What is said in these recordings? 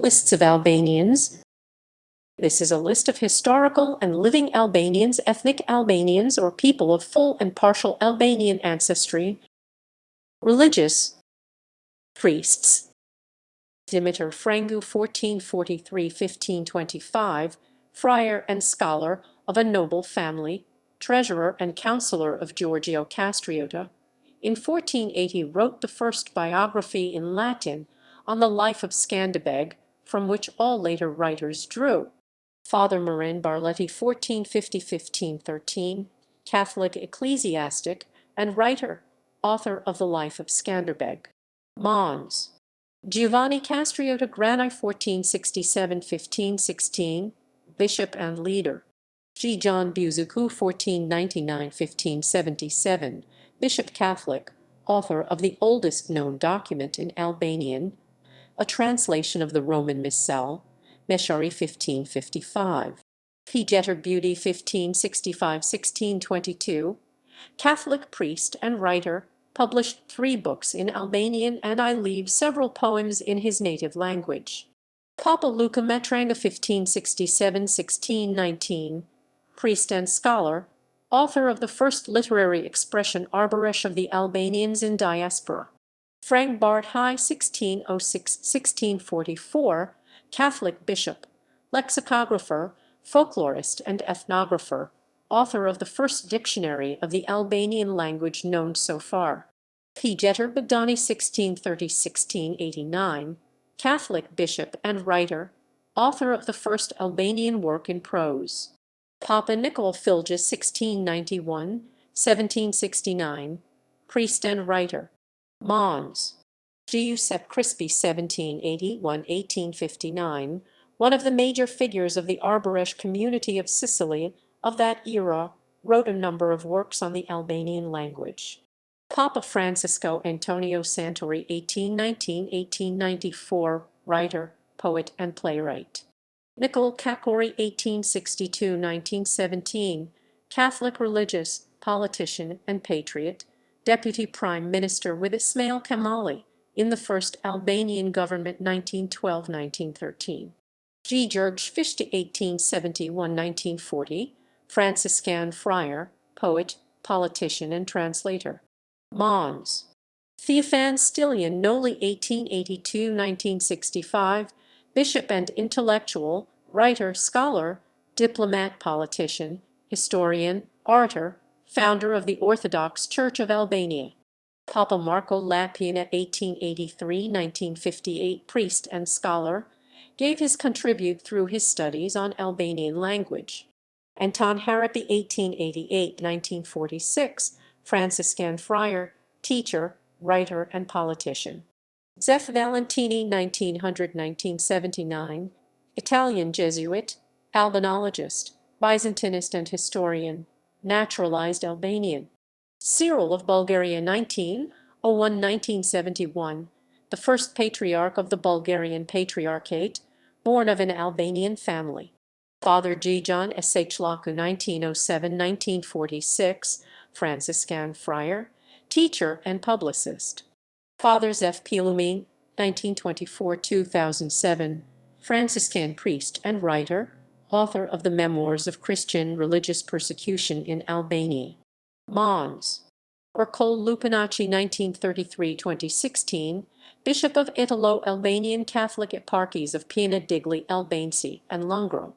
Lists of Albanians. This is a list of historical and living Albanians, ethnic Albanians, or people of full and partial Albanian ancestry. Religious. Priests. Dimitar Frangu 1443–1525, friar and scholar of a noble family, treasurer and counsellor of Giorgio Castriota. In 1480 wrote the first biography in Latin on the life of Skanderbeg, from which all later writers drew. Father Marin Barletti 1450–1513, Catholic ecclesiastic and writer, author of the life of Skanderbeg. Mons. Giovanni Castriota Grani 1467–1516, bishop and leader. G. John Buzuku 1499–1577, bishop Catholic, author of the oldest known document in Albanian, a translation of the Roman Missal, Meshari 1555. P. Jeter Beauty 1565–1622, Catholic priest and writer, published 3 books in Albanian and I leave several poems in his native language. Papa Luca Metranga 1567–1619, priest and scholar, author of the first literary expression Arboresh of the Albanians in diaspora. Frank Bart High 1606–1644, Catholic bishop, lexicographer, folklorist and ethnographer, author of the first dictionary of the Albanian language known so far. P. Jeter Bagdani 1630–1689, Catholic bishop and writer, author of the first Albanian work in prose. Papa Nicol Filges 1691–1769, priest and writer. Mons. Giuseppe Crispi 1781–1859, one of the major figures of the Arboresh community of Sicily of that era, wrote a number of works on the Albanian language. Papa Francisco Antonio Santori 1819–1894, writer, poet, and playwright. Nicol Kakori 1862–1917, Catholic religious, politician, and patriot, deputy prime minister with Ismail Kamali in the first Albanian government 1912–1913. G. George Fishti 1871–1940, Franciscan friar, poet, politician, and translator. Mons. Theophan Stilian Noli 1882–1965, bishop and intellectual, writer, scholar, diplomat, politician, historian, orator, founder of the Orthodox Church of Albania. Papa Marco Lapina 1883–1958, priest and scholar, gave his contribute through his studies on Albanian language. Anton Harapi 1888–1946, Franciscan friar, teacher, writer, and politician. Zef Valentini 1900–1979, Italian Jesuit, Albanologist, Byzantinist and historian, naturalized Albanian. Cyril of Bulgaria 1901–1971, the first patriarch of the Bulgarian Patriarchate, born of an Albanian family. Father G. John Shlaku 1907–1946, Franciscan friar, teacher, and publicist. Father Zef Pilumi 1924–2007, Franciscan priest and writer, author of the Memoirs of Christian Religious Persecution in Albania. Mons. Ercole Lupinacci 1933–2016, Bishop of Italo-Albanian Catholic Eparchies of Piana Digli Albanese and Lungro.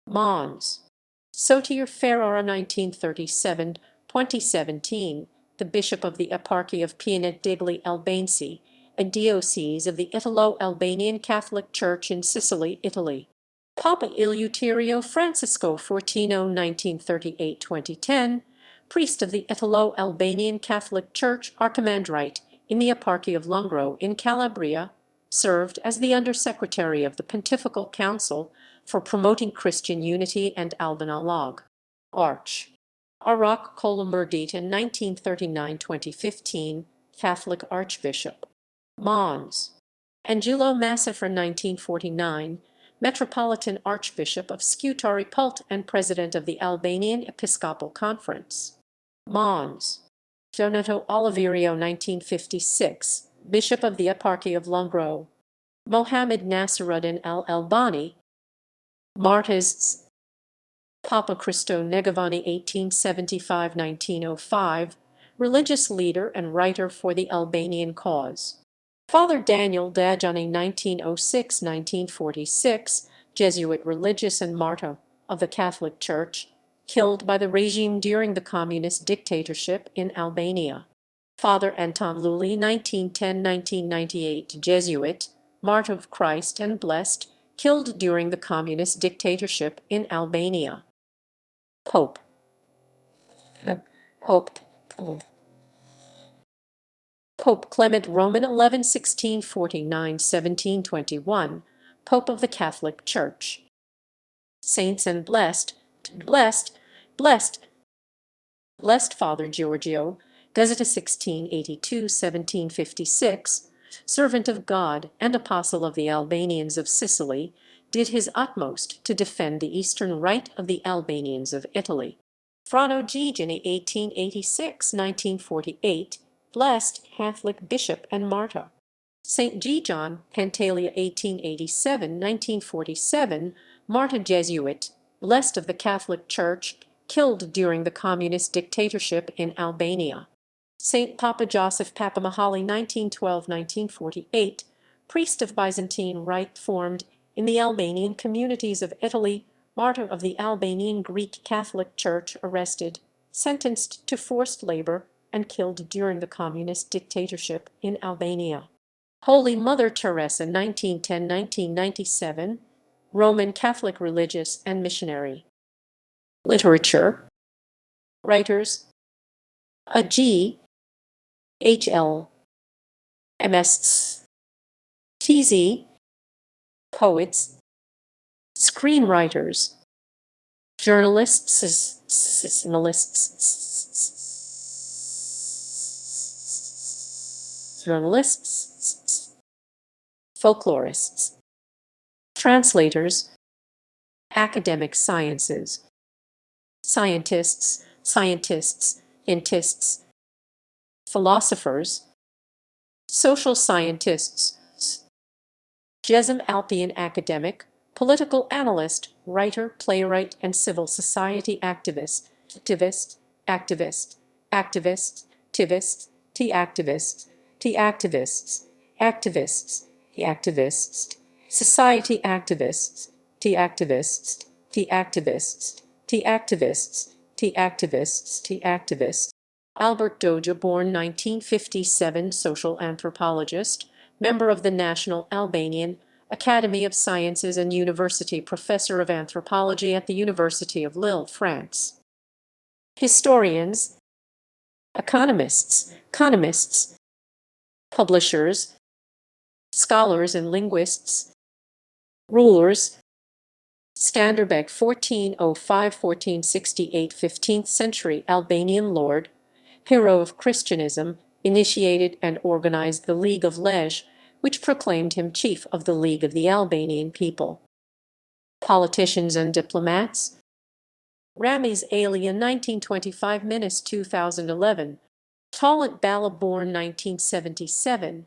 Mons. Sotir Ferrara 1937–2017, the Bishop of the Eparchy of Piana Digli Albanese, a diocese of the Italo-Albanian Catholic Church in Sicily, Italy. Papa Eleuterio Francisco Fortino 1938–2010, priest of the Italo-Albanian Catholic Church, archimandrite in the Eparchy of Lungro in Calabria, served as the Undersecretary of the Pontifical Council for promoting Christian unity and Albanologue. Arch. Arak Kolumberdita 1939–2015, Catholic Archbishop. Mons. Angelo Massafra 1949, Metropolitan Archbishop of Scutari Pult and President of the Albanian Episcopal Conference. Mons. Donato Oliverio 1956, Bishop of the Eparchy of Lungro. Mohammed Nasiruddin al-Albani. Martyrs. Papa Cristo Negavani 1875–1905, religious leader and writer for the Albanian cause. Father Daniel Dajani 1906–1946, Jesuit religious and martyr of the Catholic Church, killed by the regime during the communist dictatorship in Albania. Father Anton Luli 1910–1998, Jesuit, martyr of Christ and blessed, killed during the communist dictatorship in Albania. Pope. Pope. Pope Clement Roman 11, 1649, 1721, Pope of the Catholic Church. Saints and blessed, blessed, blessed, blessed Father Giorgio, Gazeta 1682, 1756, servant of God and apostle of the Albanians of Sicily, did his utmost to defend the eastern right of the Albanians of Italy. Frano Gigini 1886–1948, blessed Catholic bishop and martyr. St. Gijon Pantalia 1887–1947, martyr Jesuit, blessed of the Catholic Church, killed during the communist dictatorship in Albania. St. Papa Joseph Papamahali 1912–1948, priest of Byzantine rite formed in the Albanian communities of Italy, martyr of the Albanian Greek Catholic Church, arrested, sentenced to forced labor, and killed during the communist dictatorship in Albania. Holy Mother Teresa 1910–1997, Roman Catholic religious and missionary. Literature. Writers. A. G. H. L. MS. T.Z. Poets. Screenwriters. Journalists. Journalists. Folklorists. Translators. Academic sciences. Scientists, intists. Philosophers. Social scientists. Jesem Alpian academic, political analyst, writer, playwright, and civil society activist. Activist, activist, activist, tivist, T-activists, T-activists, activists, T-activists, society activists, T-activists, T-activists, T-activists, T-activists, T-activists. Albert Doja, born 1957, social anthropologist, member of the National Albanian Academy of Sciences and University professor of anthropology at the University of Lille, France. Historians. Economists, publishers, scholars and linguists. Rulers. Skanderbeg 1405–1468, 15th century Albanian lord, hero of Christianism, initiated and organized the League of Lej, which proclaimed him chief of the League of the Albanian people. Politicians and diplomats. Ramiz Alien 1925–2011, Talant Bala born 1977,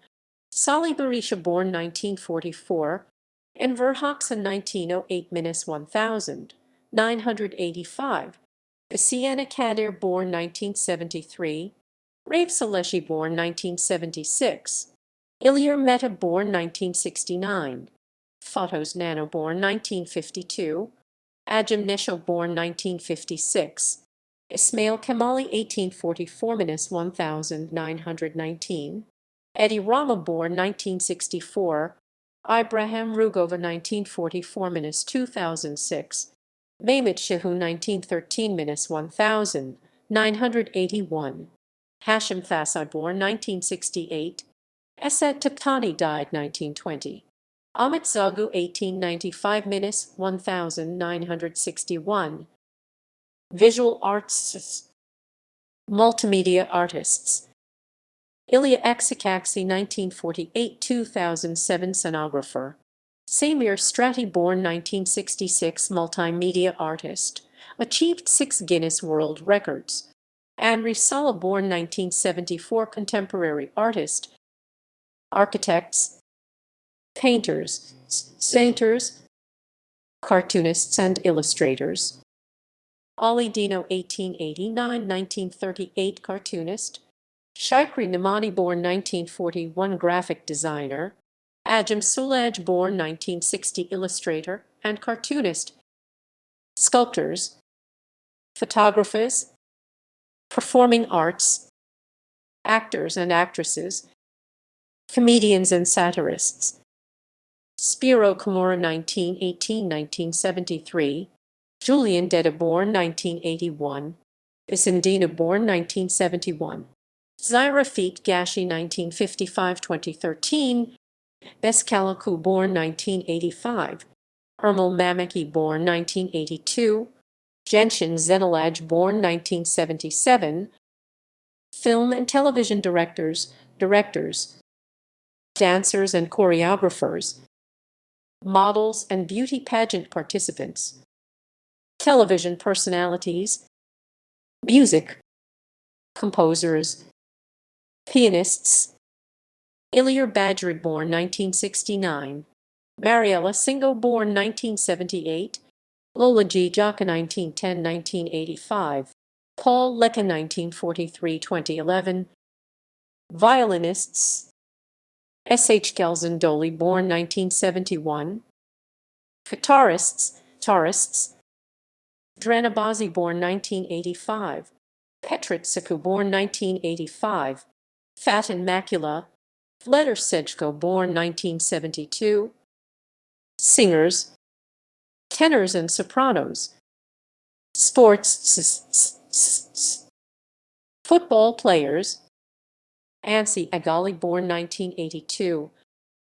Sali Berisha born 1944, Enver Hoxha 1908–1000, 985, Sienna Kadir born 1973, Raif Saleshi born 1976, Ilir Mehta born 1969, Fatos Nano born 1952, Ajam Nesho born 1956, Ismail Kamali 1844–1919, Eddie Rama born 1964, Ibrahim Rugova 1944–2006, Mehmet Shehu 1913–1981, Hashim Thasai born 1968, Esed Taptani died 1920. Amit Zagu 1895–1961. Visual artists. Multimedia artists. Ilya Exikaxi 1948–2007, scenographer. Samir Strati born 1966, multimedia artist, achieved 6 Guinness World Records. Andri Sala born 1974, contemporary artist. Architects. painters, sainters, cartoonists and illustrators. Ali Dino, 1889–1938, cartoonist. Shikri Namani, born 1941, graphic designer. Ajam Sulaj, born 1960, illustrator and cartoonist. Sculptors, photographers, performing arts, actors and actresses, comedians and satirists. Spiro Kamora, 1918–1973. Julian Deda, born 1981. Isindina, born 1971. Zaira Feet Gashi, 1955–2013. Beskalaku, born 1985. Ermal Mamaki, born 1982. Genshin Zenalaj, born 1977. Film and television directors, dancers and choreographers, models and beauty pageant participants, television personalities, music, composers, pianists. Ilir Badri, born 1969. Mariella Singo, born 1978. Lola G. Jaka, 1910–1985. Paul Lecca, 1943–2011. Violinists. S.H. Gelzendoli, born 1971. Guitarists, Dranabazi, born 1985. Petrit Siku, born 1985. Fatin Macula, Vledar Sejko, born 1972. Singers, tenors and sopranos. Sports, football players. Ansi Agali, born 1982.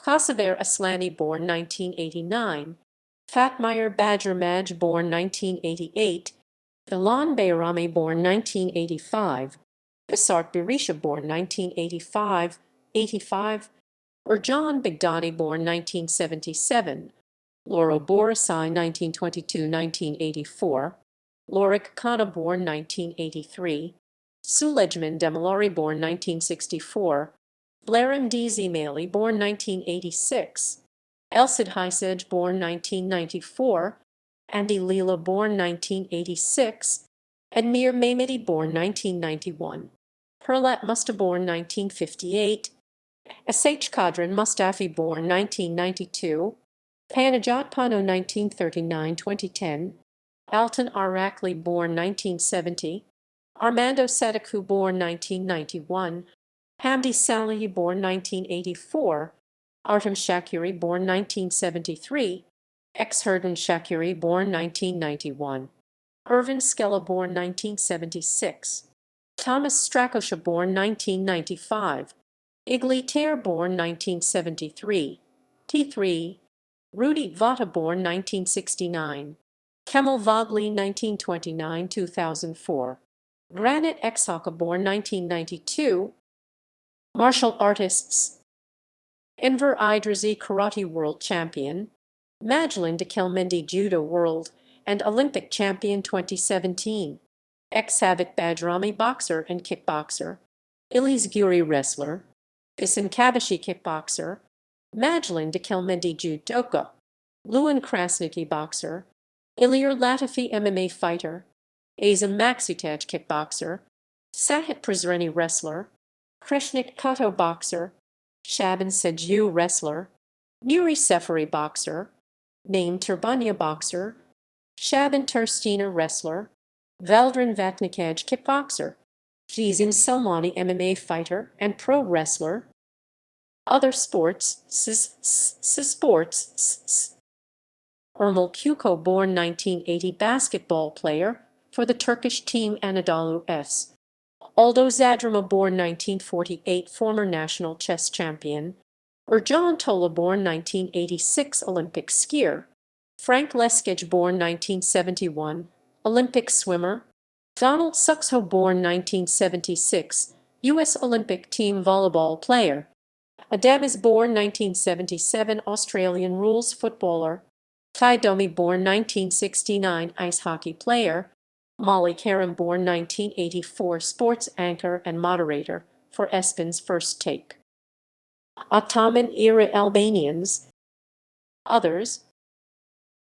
Kosovar Aslani, born 1989. Fatmire Badger Maj, born 1988. Ilan Bayrami, born 1985. Bisart Berisha, born 1985, 85. Urjan Bigdani, born 1977. Loro Borisai, 1922–1984. Lorik Khanna, born 1983. Sulejman Demilari, born 1964. Blarim D. Zimali, born 1986. Elsid Haisej, born 1994. Andy Leela, born 1986. Admir Mehmeti, born 1991. Perlat Musta, born 1958. S.H. Kadran Mustafi, born 1992. Panajat Pano, 1939–2010. Alton Arakli, born 1970. Armando Sadaku, born 1991. Hamdi Salihi, born 1984. Artem Shakiri, born 1973. Exherdan Shakiri, born 1991. Irvin Skella, born 1976. Thomas Strakosha, born 1995. Igli Ter, born 1973. T3. Rudy Vata, born 1969. Kemal Vogli, 1929–2004. Granit Exhaka, born 1992. Martial artists. Enver Idrizi, karate world champion. Majlin Dekelmendi, judo world and Olympic champion 2017. Ex-Havik Bajrami, boxer and kickboxer. Ilis Guri, wrestler. Isin Kabashi, kickboxer. Majlin Dekelmendi, judoka. Luan Krasniki, boxer. Ilir Latifi, MMA fighter. Azam Maxitaj, kickboxer. Sahit Prizreni, wrestler. Krishnik Kato, boxer. Shaban Seju, wrestler. Nuri Seferi, boxer. Naim Turbanya, boxer. Shaban Turstina, wrestler. Valdrin Vatnikaj, kickboxer. Jizim Salmani, MMA fighter and pro wrestler. Other sports, sports. Ermal Kuko, born 1980, basketball player for the Turkish team Anadolu S. Aldo Zadrama, born 1948, former national chess champion. Urjan Tola, born 1986, Olympic skier. Frank Leskage, born 1971, Olympic swimmer. Donald Suxho, born 1976, U.S. Olympic team volleyball player. Adamis, born 1977, Australian rules footballer. Tai Domi, born 1969, ice hockey player. Molly Karam, born 1984, sports anchor and moderator for Espin's First Take. Ottoman era Albanians. Others,